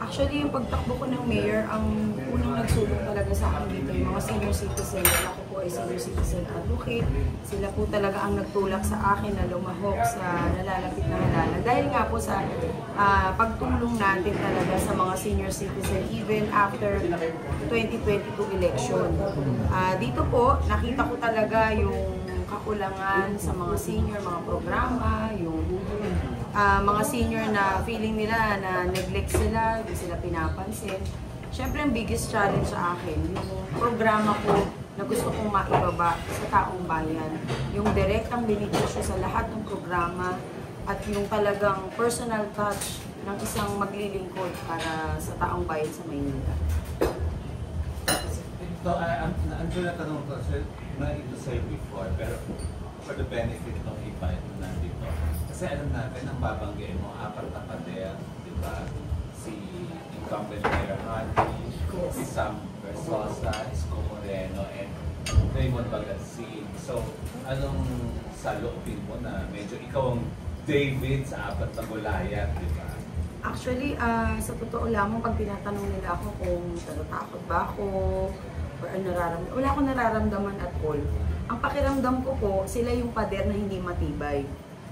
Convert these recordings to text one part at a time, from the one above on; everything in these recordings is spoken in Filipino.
Actually, yung pagtakbo ko ng mayor, ang unang nagsulong talaga sa akin dito, yung mga senior citizen. Ako po ay senior citizen advocate. Sila po talaga ang nagtulak sa akin na lumahok sa nalalapit na halala. Dahil nga po sa pagtulong natin talaga sa mga senior citizen even after 2022 election. Dito po, nakita ko talaga yung kakulangan sa mga senior, mga programa, yung mga senior na feeling nila na neglect sila, hindi sila pinapansin. Siyempre, ang biggest challenge sa akin, yung programa ko na gusto kong maibaba sa taong bayan. Yung direktang benepisyo sa lahat ng programa at yung talagang personal touch ng isang maglilingkod para sa taong bayan sa Maynila. So, ang tanong ko na ito sa'yo before, pero for the benefit ng iba na nandito. Kasi alam natin, ang babanggiin mo, 4 na pader, di ba? Si incumbent Mayor Hani, si Sam Versosa, Isko Moreno, and Raymond Bagasin. So, anong saloobin mo na medyo ikaw ang David sa 4 na gulayat, di ba? Actually, sa totoo lamang, pag tinatanong nila ako kung natatakot ba ako, or nararamdaman, wala akong nararamdaman at all. Ang pakiramdam ko po, sila yung pader na hindi matibay.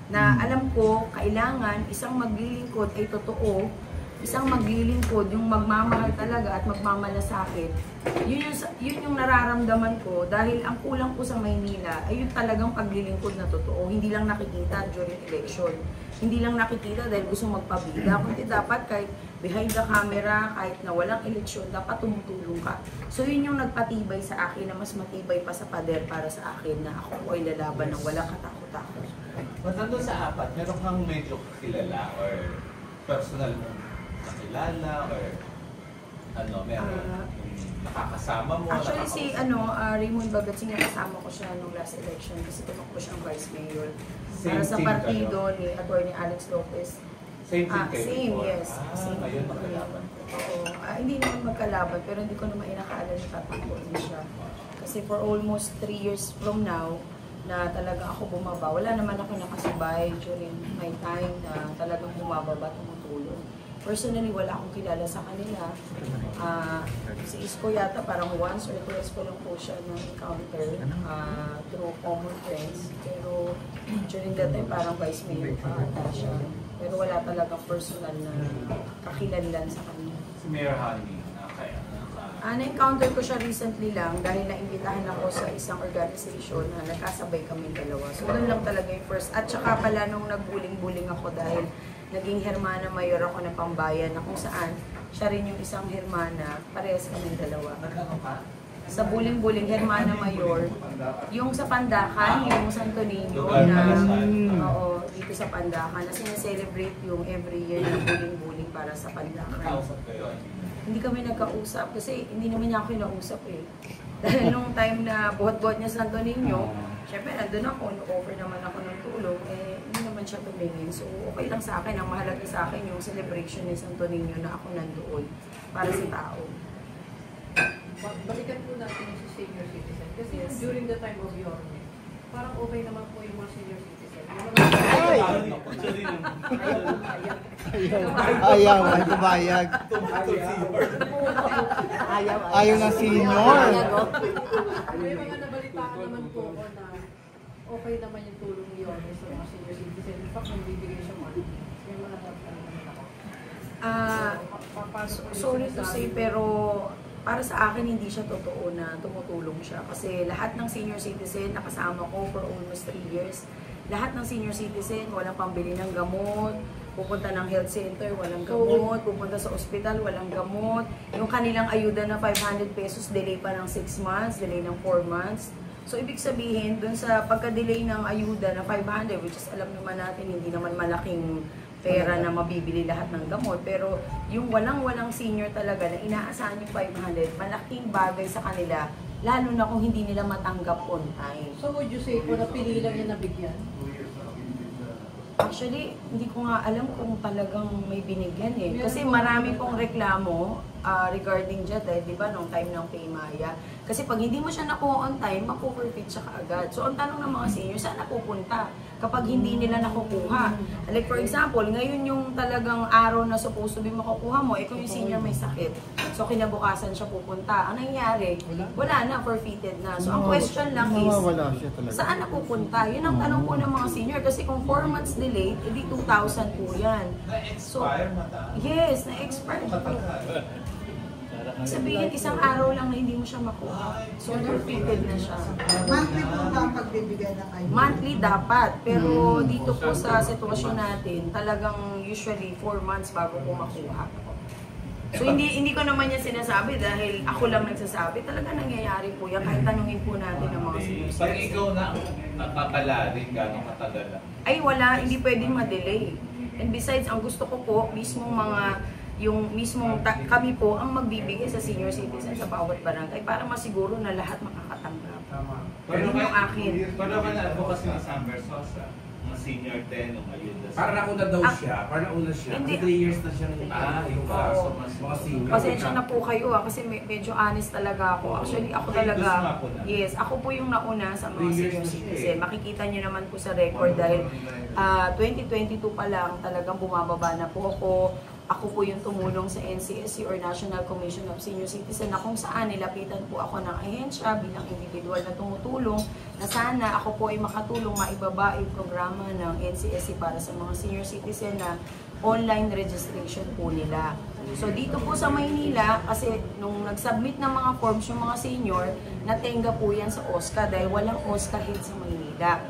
Na alam ko, kailangan isang maglilingkod ay totoo, isang maglilingkod yung magmamahal talaga at magmamalasakit. Yun yung nararamdaman ko dahil ang kulang ko sa Maynila ay yung talagang paglilingkod na totoo. Hindi lang nakikita during election. Hindi lang nakikita dahil gusto magpabida. Kundi dapat kahit behind the camera, kahit na walang eleksyon, dapat tumutulong ka. So yun yung nagpatibay sa akin na mas matibay pa sa pader para sa akin na ako ay lalaban ng walang katakot-takot. Matando sa 4, meron kang medyo kilala or personal mo nakilala or ano, meron nakakasama mo? Actually si Raymond Bagasin, kasama ko siya nung last election kasi tumakbo siyang vice mayor para sa partido ni Attorney Alex Lopez. Same team kayo? Same, yes. Same. Ayun, magkalaban. Oo. Hindi naman magkalaban, pero hindi ko naman inakala na tatakbo din siya. Kasi for almost 3 years from now, na talaga ako bumaba. Wala naman ako nakasabay during my time na talagang bumababa, tumutulong. Personally, wala akong kilala sa kanila. Si Isko yata parang once or twice ko lang po siya na-encounter through common friends. Pero during that time, parang vice mayor pa ata siya. Pero wala talagang personal na kakilanlan sa kanila. Si Mayor Hani, na-encounter ko siya recently lang dahil naimbitahan ako sa isang organization na nagkasabay kami dalawa. So doon lang talaga yung first. At saka pala nung nagbuling-buling ako dahil naging Hermana Mayor ako ng Pambayan na kung saan siya rin yung isang Hermana, parehas kami dalawa. Sa buling-buling Hermana Mayor, yung sa Pandakan, yung Santo Niño na dito sa Pandakan, na sineselebrate yung every year yung buling-buling para sa Pandakan. Hindi kami nagkausap kasi hindi naman niya ako kinausap eh. Dahil nung time na buhat-buhat niya Santo Niño, syempre nandun ako, no-offer naman ako ng tulong, hindi naman siya tumingin. So okay lang sa akin, ang mahalaga sa akin yung celebration ni Santo Niño na ako nandoon para sa tao. Balikan po natin yung senior citizen. Kasi during the time of Yorme, parang okay naman po yung mga senior citizen. Ayaw, ay kumayag. Ayaw ng senior. May mga nabalitaan naman po ko na okay naman yung tulong ni Yorme sa mga senior citizen. In fact, nagbibigay siya money. May mga Sorry to say, pero para sa akin hindi siya totoo na tumutulong siya. Kasi lahat ng senior citizen nakasama ko for almost 3 years. Lahat ng senior citizen, walang pambili ng gamot, pupunta ng health center, walang gamot, pupunta sa ospital, walang gamot. Yung kanilang ayuda na 500 pesos, delay pa ng 6 months, delay ng 4 months. So, ibig sabihin, dun sa pagka-delay ng ayuda na 500, which is alam naman natin, hindi naman malaking pera na mabibili lahat ng gamot. Pero yung walang-walang senior talaga na inaasahan yung 500, malaking bagay sa kanila, lalo na kung hindi nila matanggap on time. So would you say po na pili lang niya nabigyan? Actually, hindi ko nga alam kung talagang may binigyan eh. Kasi marami pong reklamo regarding dyan, dahil di ba, nung time ng Paymaya. Kasi pag hindi mo siya nakuha on time, mapu-forfeit siya kaagad. So, ang tanong ng mga senior, saan napupunta kapag hindi nila nakukuha? Like for example, ngayon yung talagang araw na supposed to be makukuha mo, kung yung senior may sakit, so kinabukasan siya pupunta. Ang nangyari, wala na, forfeited na. So, ang question lang is, saan napupunta? Yun ang tanong po ng mga senior. Kasi kung 4 months delayed, edi 2,000 po yan. So, yes, na-expire po. Sabihin, isang araw lang na hindi mo siya makuha. So, forfeited na siya. Monthly po ba ang pagbibigay ng ID? Monthly dapat. Pero dito po sa sitwasyon natin, talagang usually 4 months bago po makuha. So, hindi ko naman yan sinasabi dahil ako lang nagsasabi. Talaga nangyayari po yan. Kahit tanungin po natin ang mga senior Pag citizens. ikaw na papalarin, gano'ng katagal lang? Ay wala, hindi pwedeng ma-delay. And besides, ang gusto ko po, mismong kami po ang magbibigay sa senior citizen sa bawat barangay para masiguro na lahat makakatanggap. Pero Yun yung akin. Pero ka na-advocacy ng Sam Versosa, mga senior 10 o ayuda. Para nauna daw siya, para nauna siya. Hindi. 3 years na siya yung kaso, mga senior. Pasensya na po kayo kasi medyo honest talaga ako. Actually, ako talaga, yes, ako po yung nauna sa mga senior citizen. Makikita nyo naman po sa record dahil 2022 pa lang talagang bumababa na po ako. Ako po yung tumulong sa NCSC or National Commission of Senior Citizen na kung saan nilapitan po ako ng ahensya bilang individual na tumutulong na sana ako po ay makatulong maibaba yung programa ng NCSC para sa mga senior citizen na online registration po nila. So dito po sa Maynila, kasi nung nag-submit ng mga forms yung mga senior, natenga po yan sa OSCA dahil walang OSCA head sa Maynila.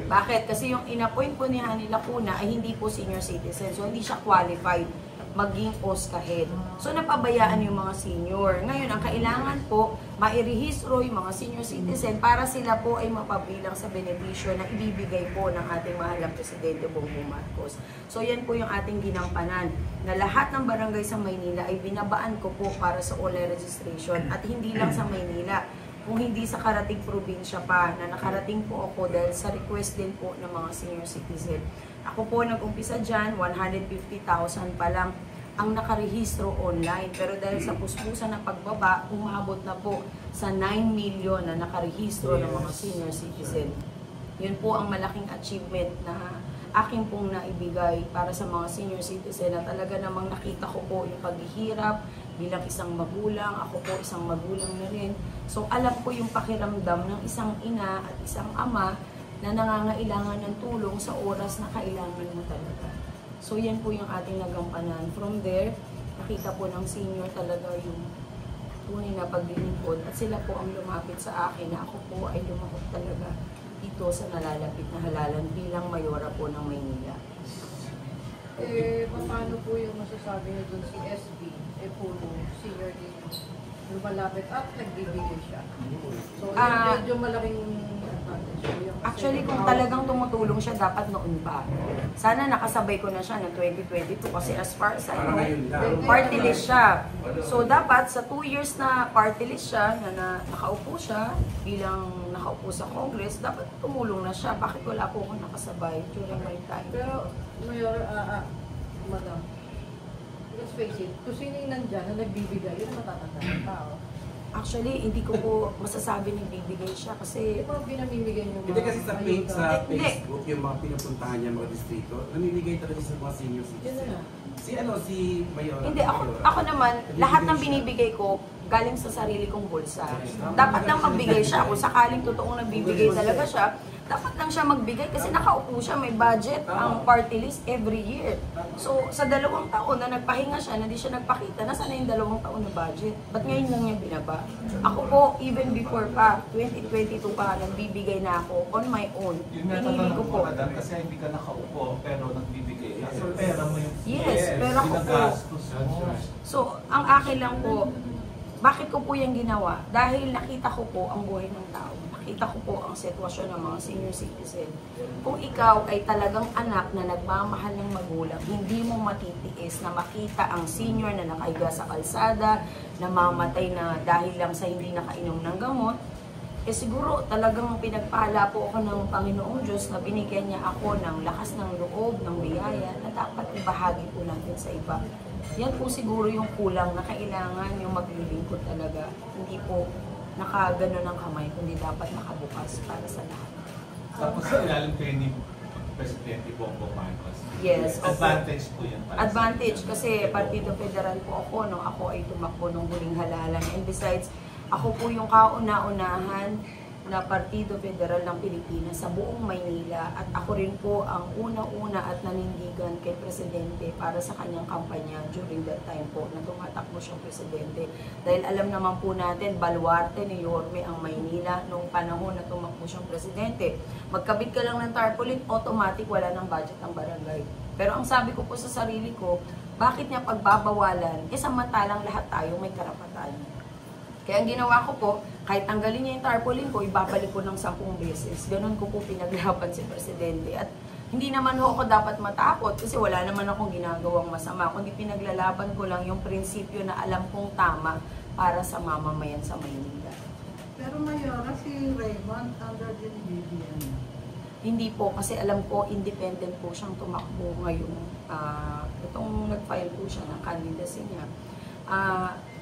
Bakit? Kasi yung in-appoint po ni Hani Lacuna ay hindi po senior citizen. So hindi siya qualified maging OSCA head. So napabayaan yung mga senior. Ngayon, ang kailangan po, mairehistro yung mga senior citizen para sila po ay mapabilang sa benepisyo na ibibigay po ng ating mahal na Presidente Bongbong Marcos. So yan po yung ating ginampanan na lahat ng barangay sa Maynila ay binabaan ko po para sa online registration at hindi lang sa Maynila. Kung hindi sa karating probinsya pa, na nakarating po ako dahil sa request din po ng mga senior citizen. Ako po nag-umpisa dyan, 150,000 pa lang ang nakarehistro online. Pero dahil sa puspusan na pagbaba, umabot na po sa 9 million na nakarehistro ng mga senior citizen. Yun po ang malaking achievement na aking pong naibigay para sa mga senior citizen na talaga namang nakita ko po yung paghihirap bilang isang magulang. Ako po isang magulang na rin. So alam ko yung pakiramdam ng isang ina at isang ama na nangangailangan ng tulong sa oras na kailangan mo talaga. So yan po yung ating nagampanan. From there, nakita po ng senior talaga yung tunay na paglilingkod at sila po ang lumapit sa akin na ako po ay lumahok talaga dito sa nalalapit na halalan bilang mayora po ng Maynila. Paano po yung masasabi nyo dun si SB? Puro senior dito. Lumalapit at nagbibigay siya. So, medyo malaking actually, kung talagang tumutulong siya, dapat noon pa. Sana nakasabay ko na siya ng 2022 kasi as far as I know, party list siya. So, dapat sa 2 years na party list siya, na nakaupo siya, bilang nakaupo sa Congress, dapat tumulong na siya. Bakit wala po ako nakasabay during my time? Pero, Mayor, Madam, let's face it, kung sino yung nandyan na nagbibigay, yun matatanda ng tao. Actually, hindi ko po masasabi na bibigay siya kasi... Di ba pinamimigay niyo mga... Hindi kasi sa Hindi. Facebook, yung mga pinupuntahan niya mga distrito, namimigay talaga sa mga senior Yun citizen. na. Si Mayor. Hindi, ako naman, lahat ng binibigay ko, galing sa sarili kong bulsa. Dapat lang magbigay siya. Kung sakaling totoong nagbibigay talaga siya, dapat lang siya magbigay kasi nakaupo siya, may budget ang party list every year. So, sa 2 taon na nagpahinga siya, na di siya nagpakita, nasaan na yung 2 taon na budget? Ba't ngayon lang niya binaba? Ako po, even before pa, 2022 pa, nagbibigay na ako on my own. Yun nga Pinili tatanong ko ko po. madam, kasi hindi ka nakaupo pero nagbibigay ka. So, pera mo yung Yes, pera ko po. ginagastos mo. So, ang akin lang po, bakit ko po yung ginawa? Dahil nakita ko po ang buhay ng tao. Nakita ko po ang sitwasyon ng mga senior citizen. Kung ikaw ay talagang anak na nagmamahal ng magulang, hindi mo matitiis na makita ang senior na nakahiga sa kalsada, namamatay na dahil lang sa hindi nakainom ng gamot, siguro talagang pinagpala po ako ng Panginoong Diyos na binigyan niya ako ng lakas ng loob, ng biyaya na dapat ibahagi po natin sa iba. Yan po siguro yung kulang na kailangan yung maglilingkod talaga. Hindi po nakagano ng kamay, kundi dapat nakabukas para sa lahat. Tapos sa ilalim kayo ni Presidente Bongbong Marcos. Yes, opo. Advantage po yun para Advantage sa kasi Partido Federal po ako nung ako ay tumakbo ng huling halalan. And besides, ako po yung kauna-unahan na Partido Federal ng Pilipinas sa buong Maynila at ako rin po ang una-una at nanindigan kay Presidente para sa kanyang kampanya during that time po na tumatakbo siyang Presidente. Dahil alam naman po natin, baluarte ni Yorme ang Maynila noong panahon na tumakbo siyang Presidente. Magkabit ka lang ng tarpaulin, automatic wala ng budget ang barangay. Pero ang sabi ko po sa sarili ko, bakit niya pagbabawalan? Samantalang lahat tayo may karapatan. Kaya ang ginawa ko po, kahit tanggalin niya yung tarpaulin ko, ibabalik ko ng 10 beses. Ganon ko po pinaglaban si Presidente. At hindi naman ako dapat matakot kasi wala naman akong ginagawang masama. Kundi pinaglalaban ko lang yung prinsipyo na alam kong tama para sa mamamayan sa Maynila. Pero Mayora, si Raymond under din BBM. Hindi po, kasi alam ko independent po siyang tumakbo ngayon. Itong nag-file po siya ng candidacy niya.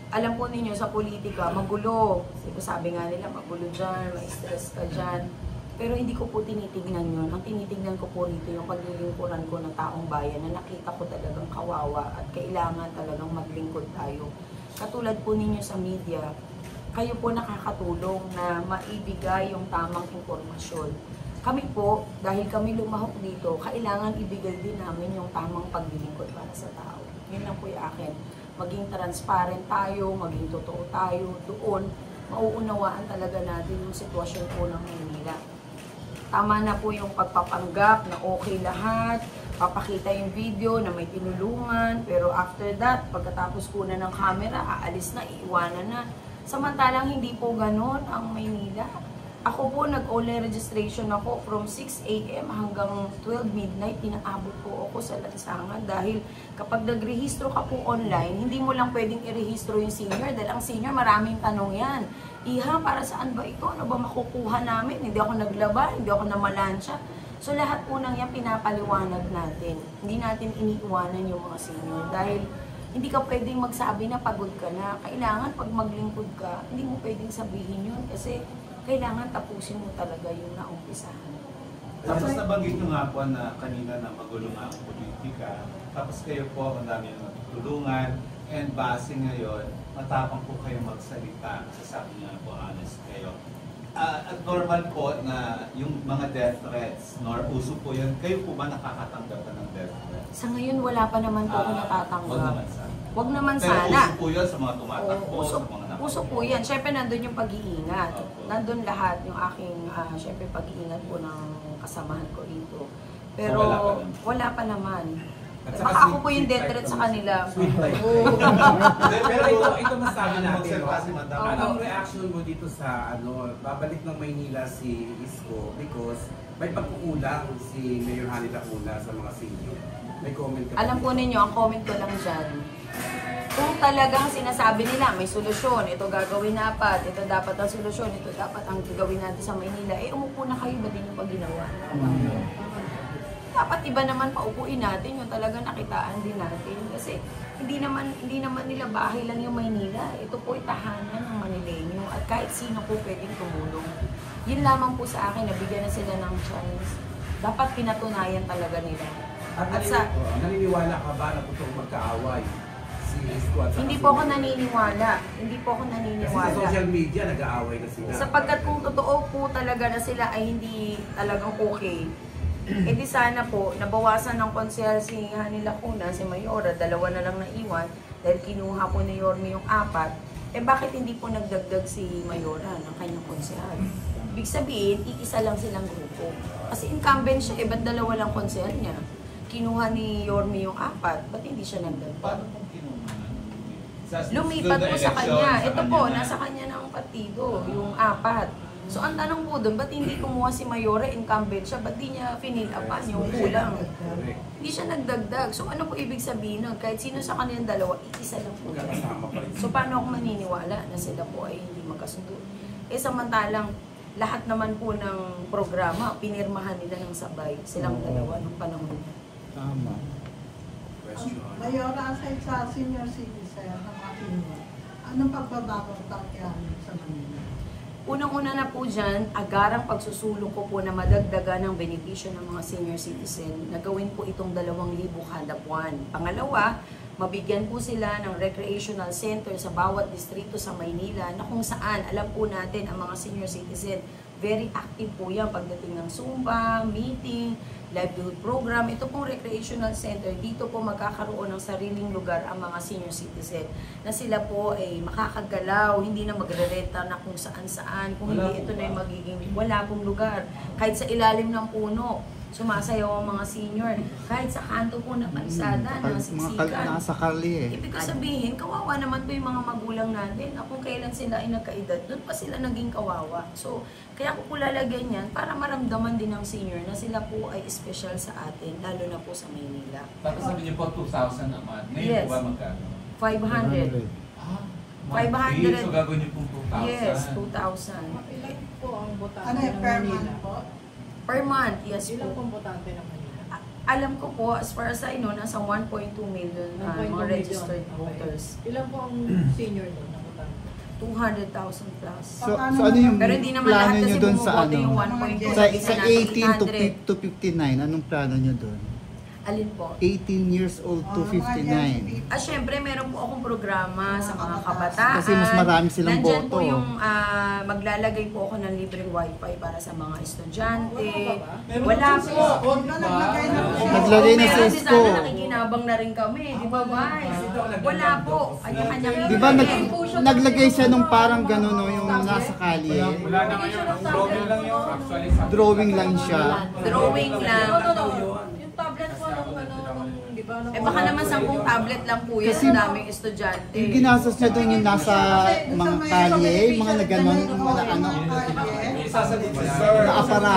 Alam po ninyo sa politika, magulo. Sabi nga nila, magulo dyan, may stress ka dyan. Pero hindi ko po tinitignan yun. Ang tinitignan ko po rito yung paglilingkuran ko ng taong bayan na nakita ko talagang kawawa at kailangan talagang maglingkod tayo. Katulad po ninyo sa media, kayo po nakakatulong na maibigay yung tamang informasyon. Kami po, dahil kami lumahok dito, kailangan ibigay din namin yung tamang paglilingkod para sa tao. Yun lang po yung akin. Maging transparent tayo, maging totoo tayo, doon mauunawaan talaga natin yung sitwasyon po ng Maynila. Tama na po yung pagpapanggap na okay lahat, papakita yung video na may tinulungan, pero after that, pagkatapos po na ng camera, aalis na, iiwanan na. Samantalang hindi po ganon ang Maynila. Ako po, nag-online registration ako from 6 AM hanggang 12 midnight. Pinaabot po ako sa lansangan dahil kapag nagrehistro ka po online, hindi mo lang pwedeng irehistro yung senior dahil ang senior maraming tanong yan. Iha, para saan ba ito? Ano ba makukuha namin? Hindi ako naglaba, hindi ako namalansya. So lahat po nang yan pinapaliwanag natin. Hindi natin iniiwanan yung mga senior dahil hindi ka pwedeng magsabi na pagod ka na. Kailangan pag maglingkod ka, hindi mo pwedeng sabihin yun kasi kailangan tapusin mo talaga yung naumpisahan. Tapos nabanggit nyo nga po na kanina na magulo nga ang politika. Tapos kayo po, ang dami yung natutulungan. And base ngayon, matapang po kayo magsalita. Sasabi nga po, honest kayo. At normal po na yung mga death threats, uso po yan. Kayo po ba nakakatanggap na ng death threats? Sa ngayon, wala pa naman po ako natatanggap. Wag naman Wag naman sana. Pero uso po yan sa mga tumatakbo, sa mga nakakbo. Uso po yan. Siyempre, nandun yung pag-iingat. Opo. Nandun lahat yung aking, siyempre, pag-iingat po ng kasamahan ko rito. Pero So, wala pa naman. At saka Baka ako po yung death threat sa kanila. Sweet life. Pero ito masabi natin, Kasi madami. anong reaction mo dito sa babalik ng Maynila si Isko because may pagkukulang si Mayor Hani Lacuna sa mga senior. May comment ka ba Alam po dito? ninyo, ang comment ko lang dyan, kung talagang sinasabi nila may solusyon, ito gagawin dapat, ito dapat ang solusyon, ito dapat ang gagawin natin sa Maynila, umupo na kayo, ba't din yung pag ginawa? Dapat iba naman paupuin natin yung talagang nakitaan din natin kasi hindi naman nila bahay lang yung Maynila. Ito po tahanan ng Manileño at kahit sino po pwedeng tumulong. Yun lamang po sa akin, nabigyan na sila ng chance. Dapat pinatunayan talaga nila. At naniniwala ka ba na totoong magkaaway si Isko at Hindi po ako naniniwala. Hindi po ako Kasi sa naniniwala. social media nag-aaway na sila. Sapagkat kung totoo po talaga na sila ay hindi talagang okay, di sana po, nabawasan ng konsehal si Hani Lacuna, si Mayora, 2 na lang naiwan, dahil kinuha po ni Yorme yung 4, bakit hindi po nagdagdag si Mayora ng kanyang konsehal? Ibig sabihin, iisa lang silang grupo. Kasi incumbent siya, ba't 2 lang konsehal niya? Kinuha ni Yorme yung 4, ba't hindi siya nagdagdag? Paano kung kinuha? Lumipat po sa kanya. Ito po, nasa kanya ng partido, yung 4. So, ang tanong po doon, ba't hindi kumuha si Mayora, incumbent siya, ba't di niya finil-upan yung kulang? Hindi siya nagdagdag. So, ano po ibig sabihin nun? Kahit sino sa kanilang 2, iisa lang po siya. Magkakasama pa rin. So, paano ako maniniwala na sila po ay hindi magkasundo? Samantalang, lahat naman po ng programa, pinirmahan nila ng sabay. Silang 2 ng panahon niya. Tama. question. Mayor, aside sa senior citizen ng mga senior, anong pagbabagong tangyahan sa Manila? Unang-una na po dyan, agarang pagsusulong ko po na madagdagan ng benepisyo ng mga senior citizen na gawin po itong 2,000 kada buwan. Pangalawa, mabigyan po sila ng recreational center sa bawat distrito sa Maynila na kung saan, alam po natin, ang mga senior citizen, very active po yan pagdating ng Zumba, meeting, livelihood program. Ito pong recreational center, dito po magkakaroon ng sariling lugar ang mga senior citizen na sila po ay makakagalaw, hindi na magre-renta na kung saan-saan, kung hindi ito na yung magiging wala pong lugar. Kahit sa ilalim ng puno, sumasayaw ang mga senior. Kahit sa kanto po ng kalsada, ng siksikan. Nasa Carly eh. Ibig ko sabihin, kawawa naman po yung mga magulang natin. Kung kailan sila ay nagkaedad, doon pa sila naging kawawa. So, kaya ko po lalagyan yan para maramdaman din ng senior na sila po ay special sa atin, lalo na po sa Maynila. Tapos sabi niyo po 2,000 a month. Ngayon Yes. po ba magkano? 500. Ah, 500. So gagawin niyo pong 2,000. Yes, 2,000. Ilan po ang botante Ano yung ng per Manila? month po? Per month, yes Ilan po. pong botante ng Manila? Alam ko po, as far as I know, nasa 1.2 million 1.2 mga million. registered Okay. voters. Ilan po ang senior doon na botante? 200,000 plus. So ano yung Pero hindi naman plano lahat nyo kasi doon sa bumuboto ano? yung 1.2. Sa, Sabi sa natin 18 800. to 59, anong plano nyo doon? Alin po? 18 years old to 59. Syempre, meron po akong programa sa mga kabataan. Kasi mas marami silang Nandyan boto. po yung maglalagay po ako ng libreng wifi para sa mga estudyante. Wala po. Naglagay na po siya. Naglagay na sa Meron din Isko. sana nakikinabang na rin kami. Di ba, Vice? Wala po. Kanya-kanyang Di ba libre. naglagay siya nung parang gano'n no, yung nasa kalye? Wala na ngayon. Drawing lang yun. Actually, Drawing lang siya. Drawing lang. Yung tablet po nung di ba? nung- Eh baka naman 10 tablet lang po yan Kasi- sa daming estudyante. Yung ginastos niya doon yung nasa mga kalye, mga na gano'n, mga ano, isasagot si Sir. na aparato.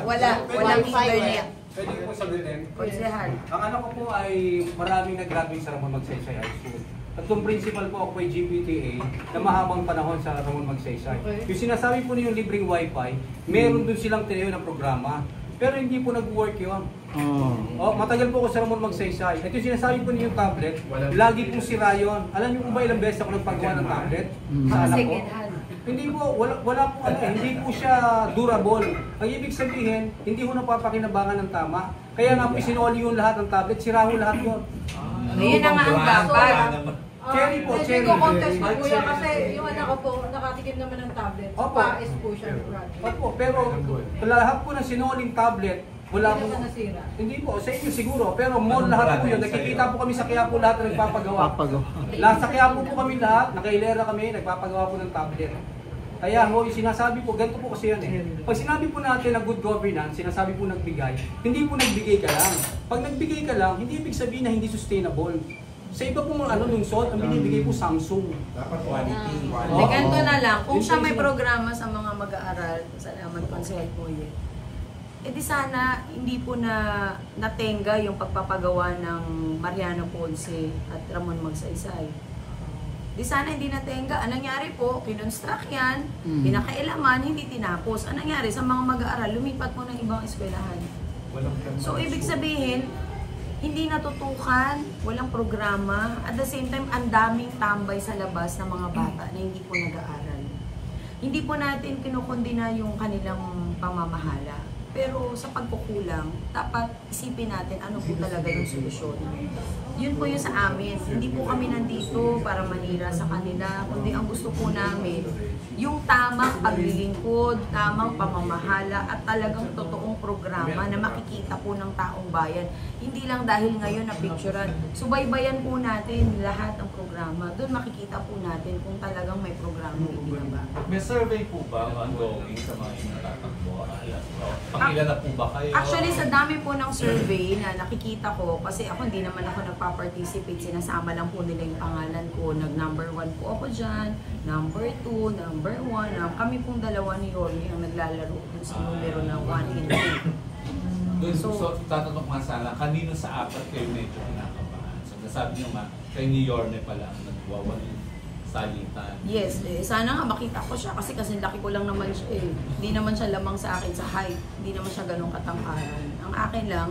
Wala po. Walang internet. Pwede ko sabihin? Konsehan. Ang anak ko po ay maraming nag-graduate sa Ramon Magsaysay High School. At yung principal po ako ay GPTA na mahabang panahon sa Ramon Magsaysay. Okay. Yung sinasabi po niyo yung libreng wifi, meron dun silang tinayo na programa. Pero hindi po nag-work yun. Oh. Matagal po ako sa Ramon Magsaysay. At yung sinasabi po niyo yung tablet, lagi pong sira yun. Alam niyo po ba ilang beses ako nagpagawa ng tablet sa anak ko? Second hand. Hindi po, wala po hindi po siya durable. Ang ibig sabihin, hindi ho napapakinabangan ng tama. Kaya nga po sinoli yung lahat ng tablet, sira ho lahat yun. Ayun na nga ang dapat. Cherry po, cherry. Hindi ko contest po kuya kasi yung anak ko po nakatikim naman ng tablet. Sa Opo. PAES po siya graduate. Opo, pero lahat po ng sinoling tablet, wala Hindi po. naman nasira. Hindi po, sa inyo siguro. Pero mall lahat po yun. Nakikita po kami sa Quiapo lahat na nagpapagawa. Papagawa. Sa Quiapo po kami lahat, nakailera kami, nagpapagawa po ng tablet. Kaya ho, yung sinasabi po, ganito po kasi yan eh. Pag sinabi po natin na good governance, sinasabi po nagbigay, hindi po nagbigay ka lang. Pag nagbigay ka lang, hindi ibig sabihin na hindi sustainable. Sa iba pong lungsod, ang binibigay po Samsung. Dapat quality. De ganito na lang, kung siya may programa sa mga mag-aaral, salamat Consel po yun. Eh di sana hindi po na natenga yung pagpapagawa ng Mariano Ponce at Ramon Magsaysay. Di sana hindi natenga. Anong nangyari po, kinonstruct yan, pinakailaman, hindi tinapos. Anong nangyari sa mga mag-aaral, lumipat po ng ibang eskwelahan. So ibig sabihin, hindi natutukan, walang programa, at the same time, ang daming tambay sa labas ng mga bata na hindi po nag-aaral. Hindi po natin kinukondina yung kanilang pamamahala. Pero sa pagkukulang, dapat isipin natin ano po talaga yung solusyon. Yun po yung sa amin. Hindi po kami nandito para manira sa kanila, kundi ang gusto po namin, yung tamang paglilingkod, tamang pamamahala, at talagang totoong programa na makikita po ng taong bayan. Hindi lang dahil ngayon na picturean. Subaybayan po natin lahat ng programa. Doon makikita po natin kung talagang may programa hindi na ba. May survey po ba ongoing sa mga inyong tatakbo? Pakilala po ba kayo? Actually, sa dami po ng survey na nakikita ko, kasi ako hindi naman ako nagpa-participate, sinasama lang po nila yung pangalan ko. Nag-number 1 po ako dyan, number 2, number 1. Kami pong dalawa ni Yorme ang naglalaro dun sa numero na 1 and 2. Doon, so tatanong nga sana, kanino sa apat kayo medyo kinakabahan? So nasabi nyo nga, kay ni Yorme pala ang nagwawaling salitan. Yes, sana nga makita ko siya kasi laki ko lang naman siya eh. Hindi naman siya lamang sa akin sa height, hindi naman siya ganun katangkaran. Ang akin lang,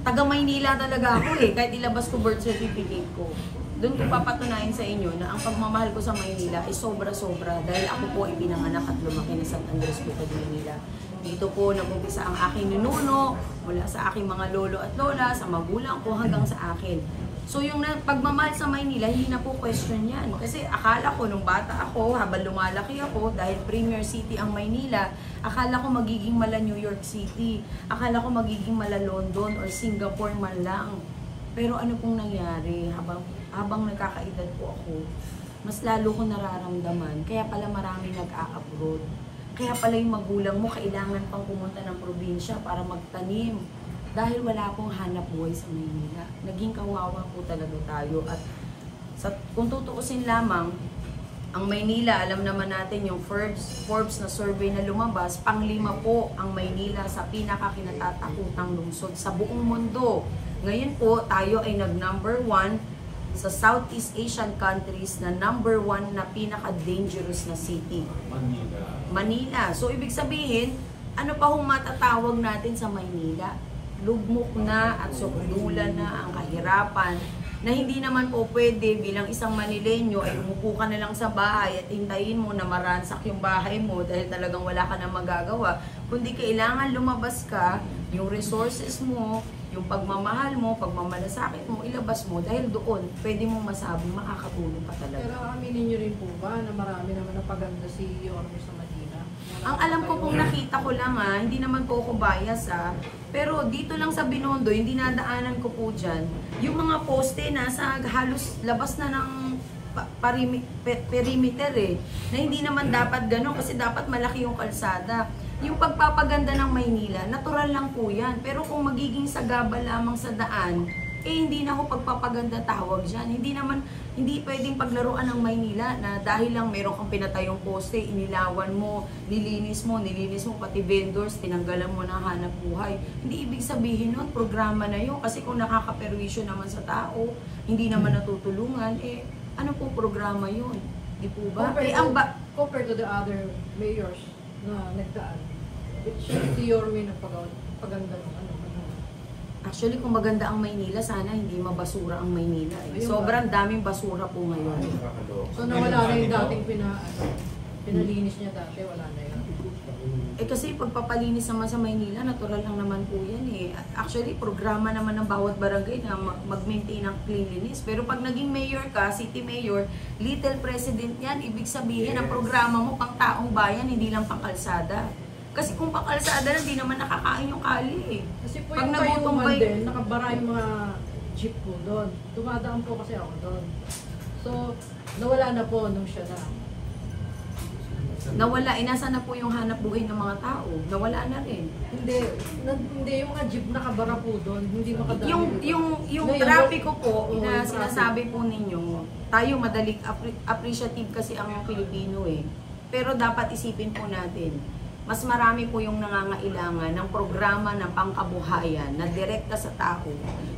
taga Maynila talaga ako eh. Kahit ilabas ko birth certificate ko. Doon ko papatunayan sa inyo na ang pagmamahal ko sa Maynila ay sobra-sobra dahil ako po ay pinanganak at lumaki na San Andres po, Maynila. Dito po nag-umpisa ang aking ninuno, mula sa aking mga lolo at lola, sa magulang ko hanggang sa akin. So yung pagmamahal sa Maynila, hindi na po question yan. Kasi akala ko nung bata ako, habang lumalaki ako, dahil premier city ang Maynila, akala ko magiging mala New York City, akala ko magiging mala London or Singapore man lang. Pero ano pong nangyari, habang nagkakaedad po ako, mas lalo ko nararamdaman, kaya pala marami nag-a-abroad. Kaya pala yung magulang mo, kailangan pang pumunta ng probinsya para magtanim. Dahil wala pong hanap buhay sa Maynila. Naging kawawa po talaga tayo. At kung tutuusin lamang, ang Maynila, alam naman natin yung Forbes na survey na lumabas, pang-5 po ang Maynila sa pinakakinatatakutang lungsod sa buong mundo. Ngayon po, tayo ay nag-number 1 sa Southeast Asian countries na number 1 na pinaka-dangerous na city. Manila. So, ibig sabihin, ano pa hong matatawag natin sa Maynila? Lugmok na at sukdulan na ang kahirapan na hindi naman po pwede bilang isang Manileño ay umupo ka na lang sa bahay at hintayin mo na maransak yung bahay mo dahil talagang wala ka na magagawa. Kundi kailangan lumabas ka, yung resources mo, yung pagmamahal mo, pagmamalasakit mo, ilabas mo dahil doon pwede mong masabing makakatulong ka talaga. Pero aminin nyo rin po ba na marami naman napaganda si Yorme sa Manila? Ang alam ko pong nakita ko lang hindi naman po ako bias pero dito lang sa Binondo, hindi nadaanan ko po dyan, yung mga poste nasa halos labas na ng perimeter na hindi naman dapat gano'n kasi dapat malaki yung kalsada. Yung pagpapaganda ng Maynila, natural lang po yan. Pero kung magiging sagabal lamang sa daan, hindi na ako pagpapaganda tawag dyan. Hindi pwedeng paglaruan ng Maynila na dahil lang meron kang pinatayong poste, inilawan mo, nilinis mo pati vendors, tinanggalan mo ng hanap buhay. Hindi ibig sabihin nun, programa na yun. Kasi kung nakakaperwisyo naman sa tao, hindi naman natutulungan, ano po programa yun? Di po ba? Compared to the other mayors na nagdaan, which si Yorme nagpaganda ng ano. Actually, kung maganda ang Maynila, sana hindi mabasura ang Maynila. Sobrang daming basura po ngayon. So nawala na yung dating pinalinis niya dati, wala na yun. Kasi pagpapalinis naman sa Maynila, natural lang naman po yan Actually, programa naman ng bawat barangay na mag-maintain ng cleanliness. Pero pag naging mayor ka, city mayor, little president yan, ibig sabihin, ang programa mo pang taong bayan, hindi lang pang kalsada. Kasi kung pang kalsada, hindi naman nakakain yung kali Kasi po pag yung Tayuman din, nakabara yung mga jeep po doon. Dumadaan po kasi ako doon. So, nawala na po nung siya na. Nawala, nasa na po yung hanap buhay ng mga tao. Nawala na rin. Hindi yung mga jeep nakabara po doon. Hindi makadaan. Yung trapiko po, na sinasabi po ninyo, tayo madaling appreciative kasi ang Pilipino Pero dapat isipin po natin, mas marami po yung nangangailangan ng programa ng pangkabuhayan na direkta sa tao.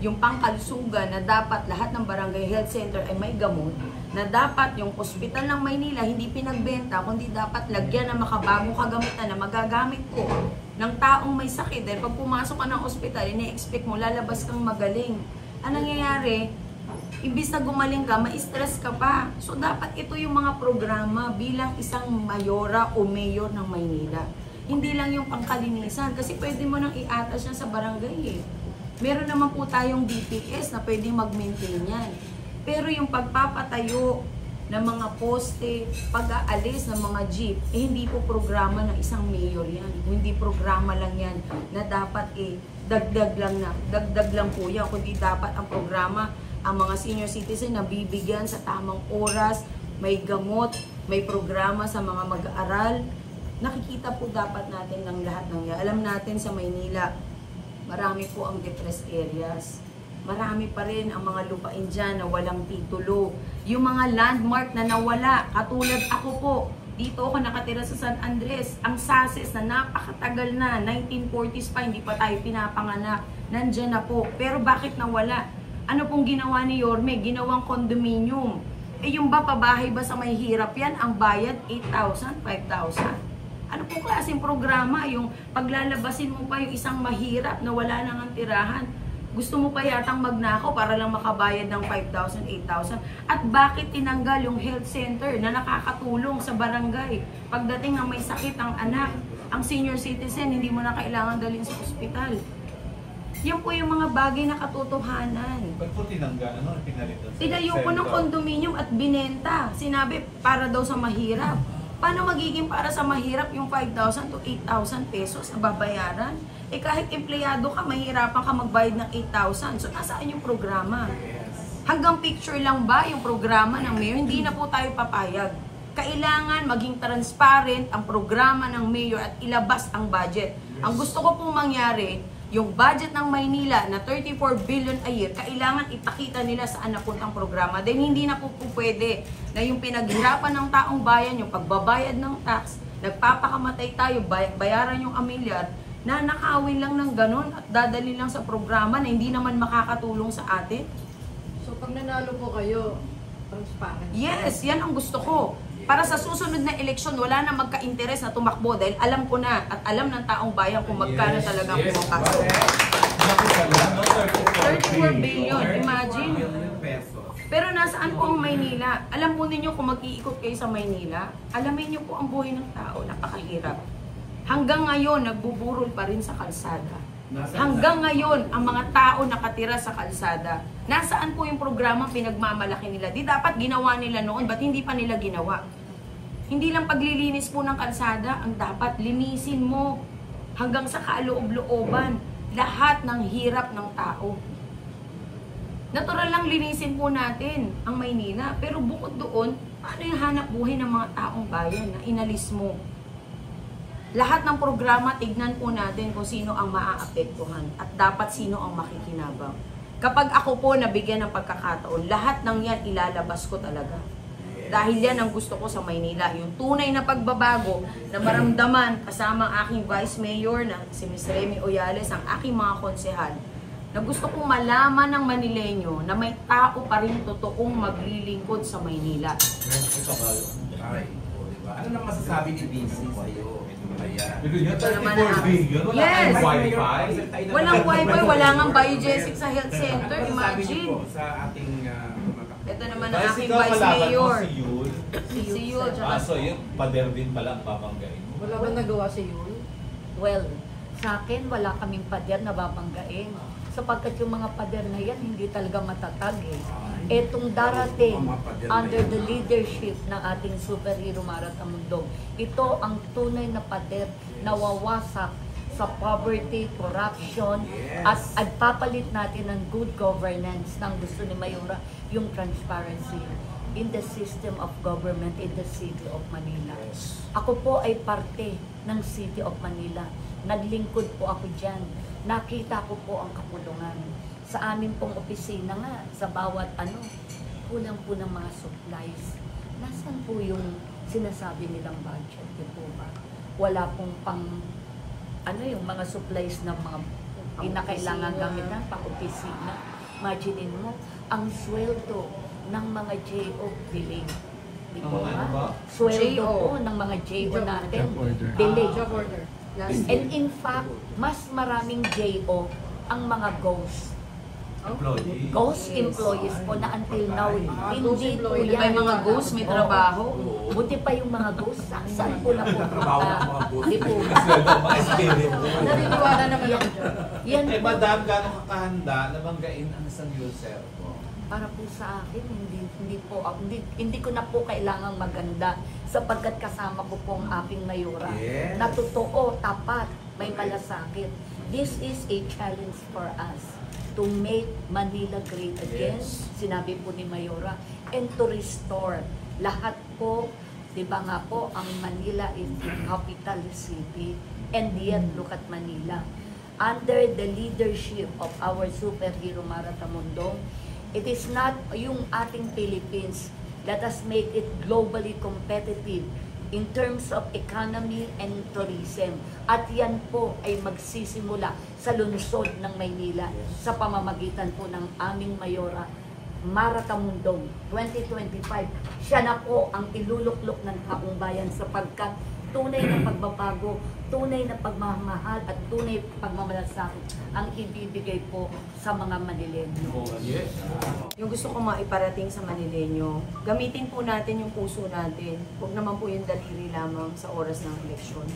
Yung pangkalusugan na dapat lahat ng barangay health center ay may gamot, na dapat yung ospital ng Maynila hindi pinagbenta, kundi dapat lagyan ng makabagong kagamitan na magagamit po ng taong may sakit. Dahil pag pumasok ka ng ospital, ine-expect mo lalabas kang magaling. Ang nangyayari, imbis na gumaling ka, ma-stress ka pa. So, dapat ito yung mga programa bilang isang mayora o mayor ng Maynila. Hindi lang yung pangkalinisan, kasi pwede mo nang iatas yan sa barangay Meron naman po tayong DPS na pwede mag-maintain yan. Pero yung pagpapatayo ng mga poste, pag-aalis ng mga jeep, hindi po programa ng isang mayor yan. Hindi programa lang yan na dapat dagdag lang po yan. Kundi dapat ang programa, ang mga senior citizen na bibigyan sa tamang oras, may gamot, may programa sa mga mag-aaral. Nakikita po dapat natin ng lahat ng yan. Alam natin sa Maynila, marami po ang depressed areas. Marami pa rin ang mga lupain dyan na walang titulo. Yung mga landmark na nawala, katulad ako po, dito ako nakatira sa San Andres. Ang SASES na napakatagal na, 1940s pa, hindi pa tayo pinapanganak. Nandyan na po. Pero bakit nawala? Ano pong ginawa ni Yorme? Ginawang condominium. Yung ba, pabahay ba sa may hirap yan? Ang bayad, 8,000, 5,000. Ano pong klaseng programa? Yung paglalabasin mo pa yung isang mahirap na wala nang tirahan. Gusto mo pa yatang magnakaw para lang makabayad ng 5,000, 8,000. At bakit tinanggal yung health center na nakakatulong sa barangay? Pagdating ng may sakit ang anak, ang senior citizen, hindi mo na kailangan dalhin sa ospital. Yan po yung mga bagay na katotohanan. Ba't po tinanggal? Ano ang pinalit? Tinayo po ng kondominium at binenta. Sinabi, para daw sa mahirap. Paano magiging para sa mahirap yung 5,000 to 8,000 pesos na babayaran? Eh kahit empleyado ka, mahirapan ka magbayad ng 8,000. So nasaan yung programa? Hanggang picture lang ba yung programa ng mayor? Hindi na po tayo papayag. Kailangan maging transparent ang programa ng mayor at ilabas ang budget. Ang gusto ko pong mangyari, yung budget ng Maynila na 34 billion a year, kailangan ipakita nila saan napuntang programa. Then hindi na po pwede na yung pinaghirapan ng taong bayan, yung pagbabayad ng tax, nagpapakamatay tayo, bayaran yung amilyar, na nakawin lang ng ganun at dadali lang sa programa na hindi naman makakatulong sa atin. So pag nanalo po kayo, transparent. Yes, yan ang gusto ko. Para sa susunod na eleksyon, wala na magka-interes na tumakbo dahil alam ko na at alam ng taong bayan kung magkano talagang pumapasok. 34 billion, imagine. Pero nasaan po ang Maynila? Alam po ninyo kung mag-iikot kayo sa Maynila, alamin niyo po ang buhay ng tao, napakahirap. Hanggang ngayon, nagbuburol pa rin sa kalsada. Hanggang ngayon, ang mga tao nakatira sa kalsada. Nasaan po yung programang pinagmamalaki nila? Di dapat ginawa nila noon, ba't hindi pa nila ginawa? Hindi lang paglilinis po ng kalsada, ang dapat linisin mo hanggang sa kaloob-looban lahat ng hirap ng tao. Natural lang linisin po natin ang Maynila, pero bukod doon, paano yung hanap buhay ng mga taong bayan na inalis mo? Lahat ng programa, tignan po natin kung sino ang maaapektuhan at dapat sino ang makikinabang. Kapag ako po nabigyan ng pagkakataon, lahat ng yan ilalabas ko talaga. Dahil yan ang gusto ko sa Maynila. Yung tunay na pagbabago na maramdaman kasama ang aking Vice Mayor na si Ms. Remy Oyales, ang aking mga konsehal, na gusto kong malaman ng Manileño na may tao pa rin totoong maglilingkod sa Maynila. Ano nang masasabi ni BC sa'yo? Yung 34 billion, wala Yes. kang wifi. Walang wifi, wala ngang biogesic sa health center. Imagine. Sa ating Ito naman ang Guys, aking ikaw Vice kalaban mo Mayor. si Yul. Si Yul, tsaka So yun, pader din pala ang babanggain mo. Wala ba nagawa si Yul? Well, sa akin, wala kaming pader na babanggain. Sapagkat yung mga pader na yan, hindi talaga matatag eh. Etong darating under the leadership ng ating superhero Mara Tamundong, ito ang tunay na pader na wawasak sa poverty, corruption, at agpapalit natin ng good governance ng gusto ni Mayora, yung transparency in the system of government in the City of Manila. Ako po ay parte ng City of Manila. Naglingkod po ako dyan. Nakita ko po ang kapulungan. Sa amin pong opisina nga, sa bawat kulang po ng mga supplies. Nasaan po yung sinasabi nilang budget? Di po ba? Wala pong yung mga supplies ng mga pinakailangan gamitan, pang-opisina. Imaginin mo, ang sweldo ng mga JO delay. Di po ba? Sweldo po ng mga JO natin delay. Job order. And in fact, mas maraming JO ang mga ghost employees po na until now hindi po yan. May mga ghost, may trabaho. Buti pa yung mga ghost, saan po na pupunta? Di po ba? Naniniwala naman ako dyan. Yan Eh, po, madam, gano'ng kakahanda na banggain ang isang user mo? para po sa akin, hindi ko na po kailangang maganda sapagkat kasama ko po ang aking mayora. Yes. Na totoo, tapat, may malasakit. This is a challenge for us to make Manila great again, sinabi po ni Mayora, and to restore lahat po, di ba nga po, ang Manila is the capital city, and yet look at Manila. Under the leadership of our superhero Mara Tamundong, it is not yung ating Philippines, let us make it globally competitive in terms of economy and tourism. At yan po ay magsisimula sa lungsod ng Maynila sa pamamagitan po ng aming mayora, Mara Tamundong 2025. Siya na po ang iluluklok ng taong bayan sapagkat tunay na pagbabago, tunay na pagmamahal at tunay pagmamalasakit ang ibibigay po sa mga Manileño. Yes. Yung gusto ko maiparating sa Manileño, gamitin po natin yung puso natin. Huwag naman po yung daliri lamang sa oras ng eleksyon.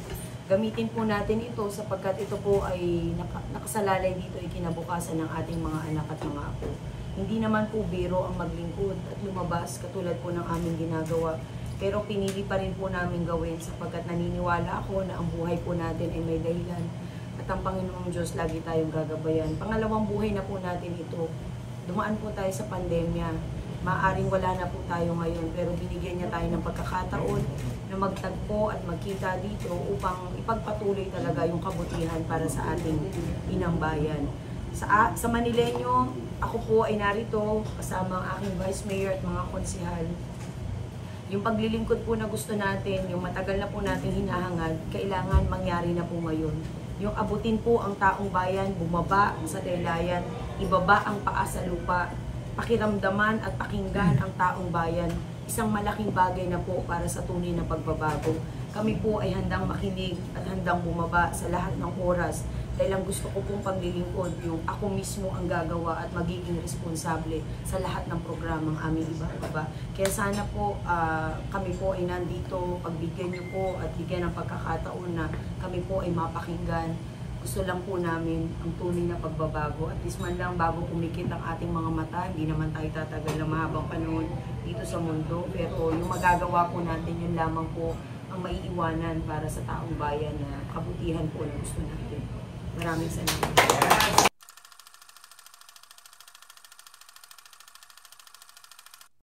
Gamitin po natin ito sapagkat ito po ay nakasalalay dito ay kinabukasan ng ating mga anak at mga apo. Hindi naman po biro ang maglingkod at lumabas katulad po ng aming ginagawa. Pero pinili pa rin po namin gawin sapagkat naniniwala ako na ang buhay po natin ay may dahilan at ang Panginoong Diyos lagi tayong gagabayan. Pangalawang buhay na po natin ito. Dumaan po tayo sa pandemya. Maaring wala na po tayo ngayon pero binigyan niya tayo ng pagkakataon na magtagpo at magkita dito upang ipagpatuloy talaga yung kabutihan para sa ating inang bayan. Sa Manileño, ako po ay narito kasama ang aking Vice Mayor at mga konsehal. Yung paglilingkod po na gusto natin, yung matagal na po natin hinahangad, kailangan mangyari na po ngayon. Yung abutin po ang taong bayan, bumaba sa daylayan, ibaba ang paa sa lupa, pakiramdaman at pakinggan ang taong bayan. Isang malaking bagay na po para sa tunay na pagbabago. Kami po ay handang makinig at handang bumaba sa lahat ng oras dahil ang gusto ko pong paglilingkod yung ako mismo ang gagawa at magiging responsable sa lahat ng programang aming iba-iba. Kaya sana po kami po ay nandito, pagbigyan niyo po at bigyan ng pagkakataon na kami po ay mapakinggan. Gusto lang po namin ang tunay na pagbabago at least man lang bago pumikit ang ating mga mata, hindi naman tayo tatagal na mahabang panahon dito sa mundo. Pero yung magagawa po natin yun lamang po ang maiiwanan para sa taong bayan na kabutihan po na gusto natin. Maraming salamat.